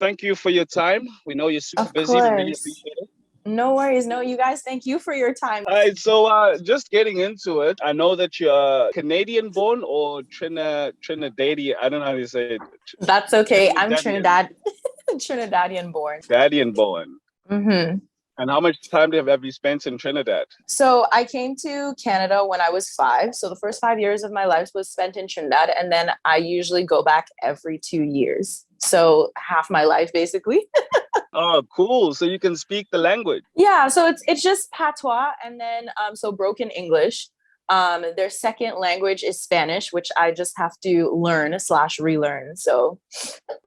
thank you for your time. We know you're super Of busy. We really course. appreciate it. No worries. No, you guys, thank you for your time. All right, so just getting into it, I know that you're Canadian born or Trinidadian. I don't know how you say it. That's okay. I'm Trinidadian. Trinidadian born. Trinidadian born. hmm And how much time have you spent in Trinidad? So I came to Canada when I was 5. So the first 5 years of my life was spent in Trinidad. And then I usually go back every 2 years. So half my life, basically. Oh, cool. So you can speak the language. Yeah, so it's just patois and then so broken English. Their second language is Spanish, which I just have to learn slash relearn. So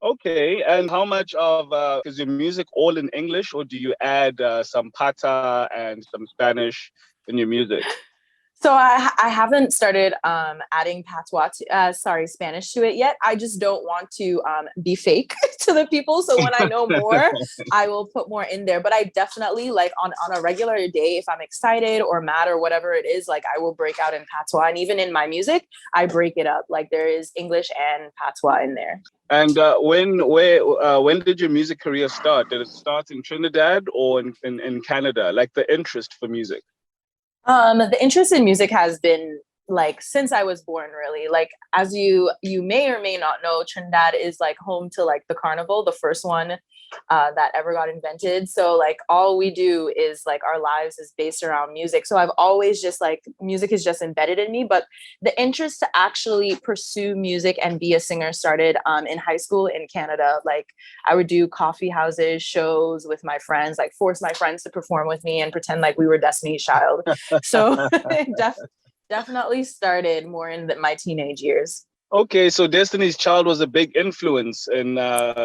Okay. And how much of, is your music all in English or do you add some pata and some Spanish in your music? So I haven't started adding patois Spanish to it yet. I just don't want to be fake to the people. So when I know more, I will put more in there. But I definitely like on a regular day, if I'm excited or mad or whatever it is, like I will break out in patois. And even in my music, I break it up. Like there is English and patois in there. And when did your music career start? Did it start in Trinidad or in Canada? Like the interest for music? The interest in music has been like since I was born, really. Like as you may or may not know, Trinidad is like home to like the carnival, the first one that ever got invented. So like all we do is like our lives is based around music. So I've always just like music is just embedded in me. But the interest to actually pursue music and be a singer started in high school in Canada. Like I would do coffee houses, shows with my friends, like force my friends to perform with me and pretend like we were Destiny's Child. So definitely started more in my teenage years. Okay, so Destiny's Child was a big influence in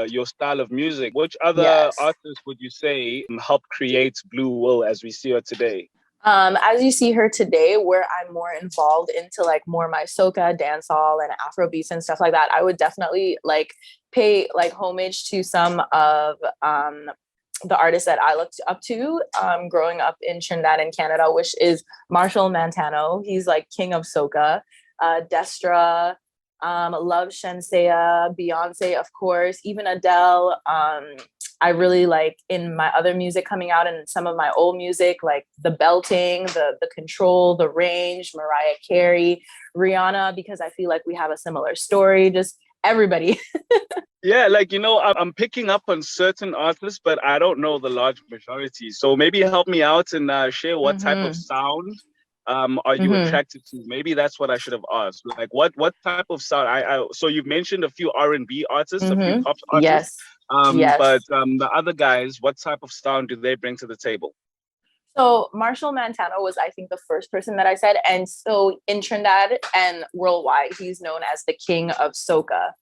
your style of music. Which other Yes. artists would you say helped create Blue Will as we see her today? As you see her today, where I'm more involved into like more my soca, dancehall, and Afro beats and stuff like that, I would definitely like pay like homage to some of the artists that I looked up to growing up in Trinidad and Canada, which is Marshall Montano. He's like king of soca, Destra. Love Shensea, Beyonce, of course, even Adele. I really like in my other music coming out and some of my old music, like the belting, the control, the range, Mariah Carey, Rihanna, because I feel like we have a similar story, just everybody. Yeah, like, I'm picking up on certain artists, but I don't know the large majority. So maybe help me out and share what type of hmm sound are you hmm attracted to? Maybe that's what I should have asked. Like what type of sound? So you've mentioned a few R&B artists, a few hmm pop artists, Yes. but Yes. the other guys, what type of sound do they bring to the table? So Marshall Montano was, I think, the first person that I said. And so in Trinidad and worldwide, he's known as the king of soca.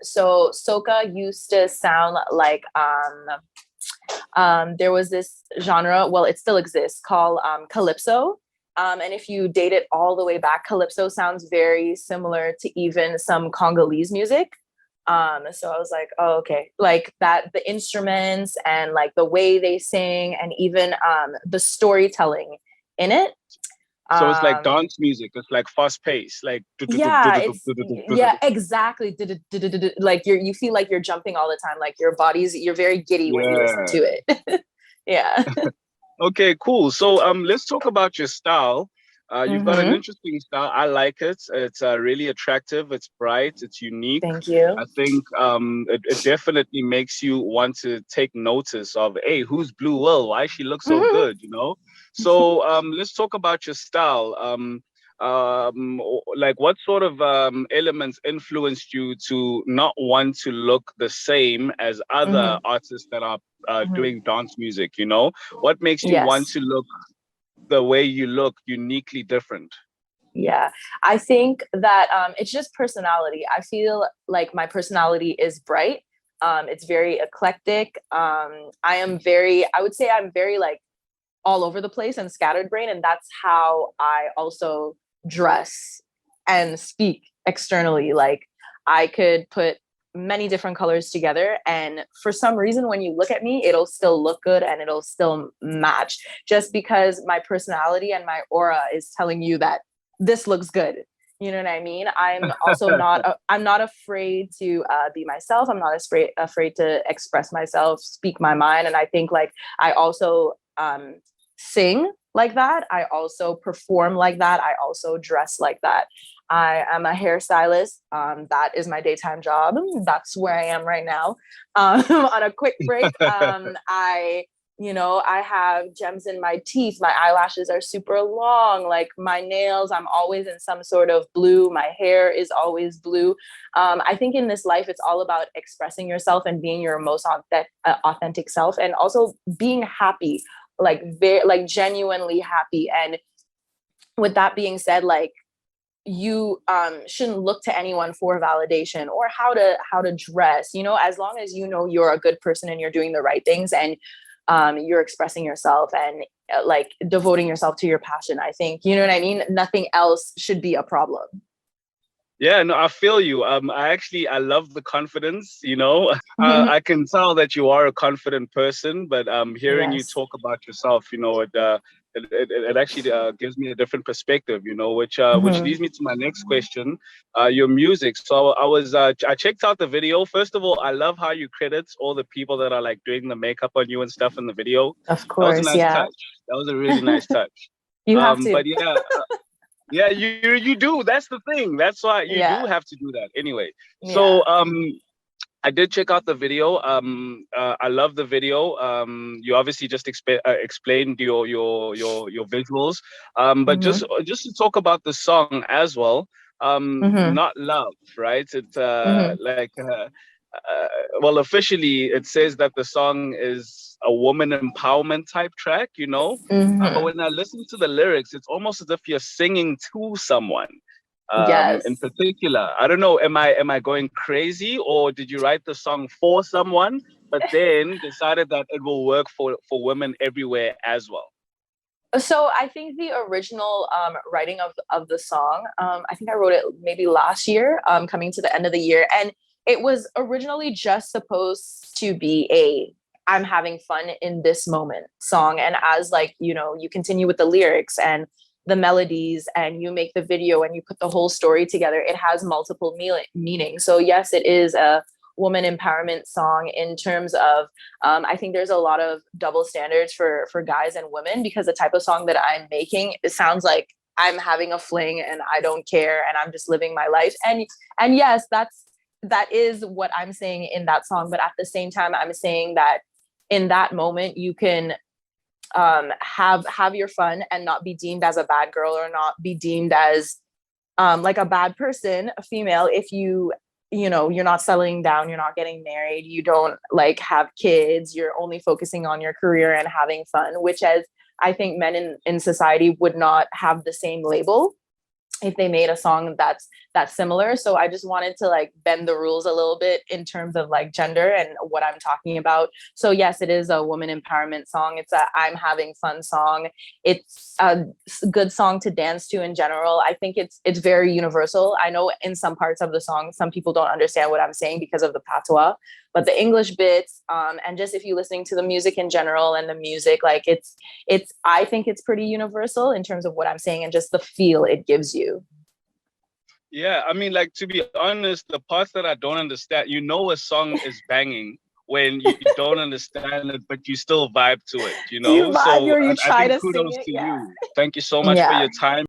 So soca used to sound like there was this genre, well, it still exists, called calypso. And if you date it all the way back, calypso sounds very similar to even some Congolese music. So I was like, oh, okay, like that, the instruments and like the way they sing and even the storytelling in it. So it's like Um, dance music. It's like fast paced, like yeah, exactly. Like you feel like you're jumping all the time, like you're very giddy when you listen yeah. to it. Yeah. Okay, cool. So let's talk about your style. You've got an hmm interesting style. I like it. It's really attractive. It's bright. It's unique. Thank you. I think it definitely makes you want to take notice of, hey, who's Blue Will? Why she looks so good, you know? So let's talk about your style. Like what sort of elements influenced you to not want to look the same as other hmm artists that are hmm doing dance music, you know? What makes you want Yes. to look the way you look uniquely different? Yeah. I think that it's just personality. I feel like my personality is bright. It's very eclectic. I would say I'm very like all over the place and scattered brain. And that's how I also dress and speak externally. Like I could put many different colors together. And for some reason, when you look at me, it'll still look good and it'll still match just because my personality and my aura is telling you that this looks good. You know what I mean? I'm also I'm not afraid to be myself. I'm not afraid to express myself, speak my mind. And I think like I also sing like that. I also perform like that. I also dress like that. I am a hairstylist. That is my daytime job. That's where I am right now. On a quick break, I have gems in my teeth. My eyelashes are super long. Like my nails, I'm always in some sort of blue. My hair is always blue. I think in this life, it's all about expressing yourself and being your most authentic self, and also being happy, like very, like genuinely happy. And with that being said, like you shouldn't look to anyone for validation or how to dress, as long as you're a good person and you're doing the right things, and you're expressing yourself and like devoting yourself to your passion. I think, you know what I mean? Nothing else should be a problem. Yeah, no, I feel you. I love the confidence, I can tell that you are a confident person, but hearing you Yes. talk about yourself, it actually gives me a different perspective, which leads me to my next question, your music. So I checked out the video. First of all, I love how you credit all the people that are like doing the makeup on you and stuff in the video. Of That was a course, nice yeah. touch. That was a really nice touch. You have to. But yeah, yeah, you do. That's the thing. That's why you do Yeah. have to do that. Anyway, Yeah. so I did check out the video. I love the video. You obviously just explained your visuals. But Mm-hmm. just to talk about the song as well. Mm-hmm. Not love, right? It's Mm-hmm. well, officially it says that the song is a woman empowerment type track. But Mm-hmm. when I listen to the lyrics, it's almost as if you're singing to someone. In Yes. particular, I don't know, am I going crazy, or did you write the song for someone but then decided that it will work for women everywhere as well? So I think the original writing of the song, I think I wrote it maybe last year, coming to the end of the year, and it was originally just supposed to be a I'm having fun in this moment song. And as like you continue with the lyrics and the melodies, and you make the video and you put the whole story together, it has multiple meanings. So yes, it is a woman empowerment song in terms of I think there's a lot of double standards for guys and women, because the type of song that I'm making, it sounds like I'm having a fling and I don't care and I'm just living my life. And yes, that is what I'm saying in that song. But at the same time, I'm saying that in that moment, you can have your fun and not be deemed as a bad girl, or not be deemed as like a bad person, a female, if you're not settling down, you're not getting married, you don't like have kids, you're only focusing on your career and having fun, which, as I think men in society would not have the same label if they made a song that's similar. So I just wanted to like bend the rules a little bit in terms of like gender and what I'm talking about. So yes, it is a woman empowerment song. It's a I'm having fun song. It's a good song to dance to in general. I think it's very universal. I know in some parts of the song, some people don't understand what I'm saying because of the patois, but the English bits, and just if you're listening to the music in general and the music, like it's I think it's pretty universal in terms of what I'm saying and just the feel it gives you. Yeah, I mean, like, to be honest, the parts that I don't understand, a song is banging when you don't understand it, but you still vibe to it, You vibe So or you I try think to sing kudos it, to yeah. you. Thank you so much for Yeah. your time.